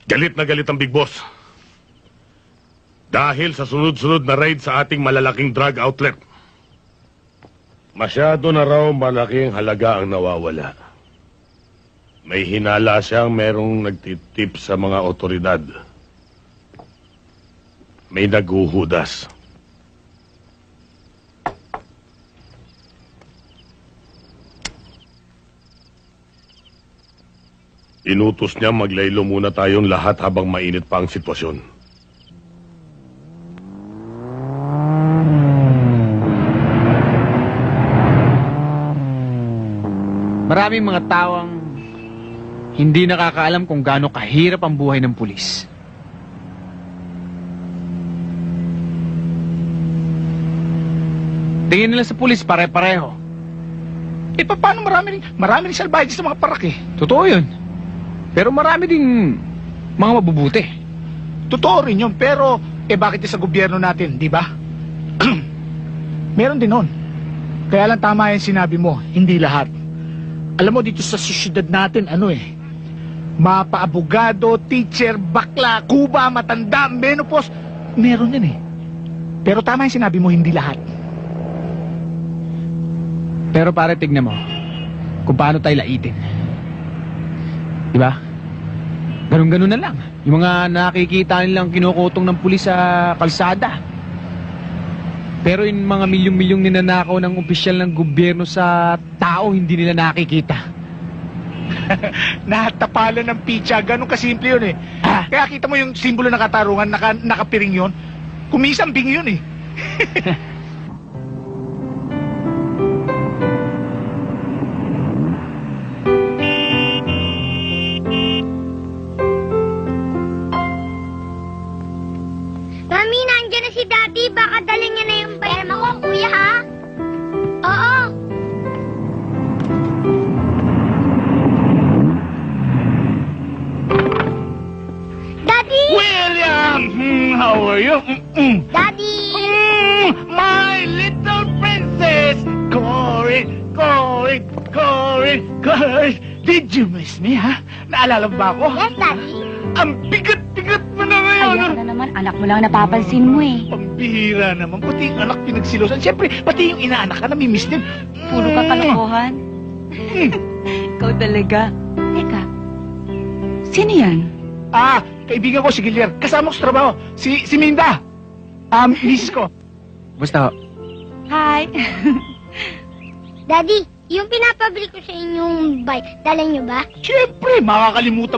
Galit na galit ang Big Boss. Dahil sa sunod-sunod na raid sa ating malalaking drug outlet. Masyado na raw malaking halaga ang nawawala. May hinala siyang merong nagtitip sa mga otoridad. May naghuhudas. Inutos niya maglaylo muna tayong lahat habang mainit pa ang sitwasyon. Maraming mga tawang hindi nakakaalam kung gaano kahirap ang buhay ng pulis. Tingin nila sa pulis pare-pareho. Paano marami rin salbahe sa mga parak eh? Totoo yun. Pero marami ding mga mabubuti. Totoo rin yun, pero bakit sa gobyerno natin, di ba? Meron din nun. Kaya lang tama yung sinabi mo, hindi lahat. Alam mo, dito sa syudad natin, mapa-abogado, teacher, bakla, kuba, matanda, menopause, meron yan eh. Pero tama yung sinabi mo, hindi lahat. Pero pare, tignan mo kung paano tayo laitin. Diba? Ganun-ganun na lang. Yung mga nakikita nilang kinukutong ng pulis sa kalsada. Pero yung mga milyong-milyong ninanakaw ng opisyal ng gobyerno sa tao, hindi nila nakikita. Natapalan ng pitsa, ganun kasimple yun eh. Kaya kita mo yung simbolo ng katarungan, nakapiring yun. Kumisang bingi yun eh. Mami, nandiyan na si Daddy. Baka dala niya na yung bayam ako, kuya, ha? Oo. Daddy! William! How are you? Daddy! My little princess! Corin! Corin! Corin! Corin! Did you miss me, ha? Naalala mo ba ako? Yes, Daddy. Ang bigat-bigat mo na ngayon! Ayan na naman, anak mo lang napapansin mo eh. Pambihira naman. Pati yung anak pinagsilosan. Siyempre, pati yung inaanak ka, namimiss din. Puro ka kalokohan. Ikaw talaga. Teka, sino yan? Kaibigan ko si Gilier. Kasama ko sa trabaho. Si Minda. Miss ko. Basta, Hi. Daddy, yung pinapabili ko sa inyong bike, dala niyo ba? Siyempre, makakalimutan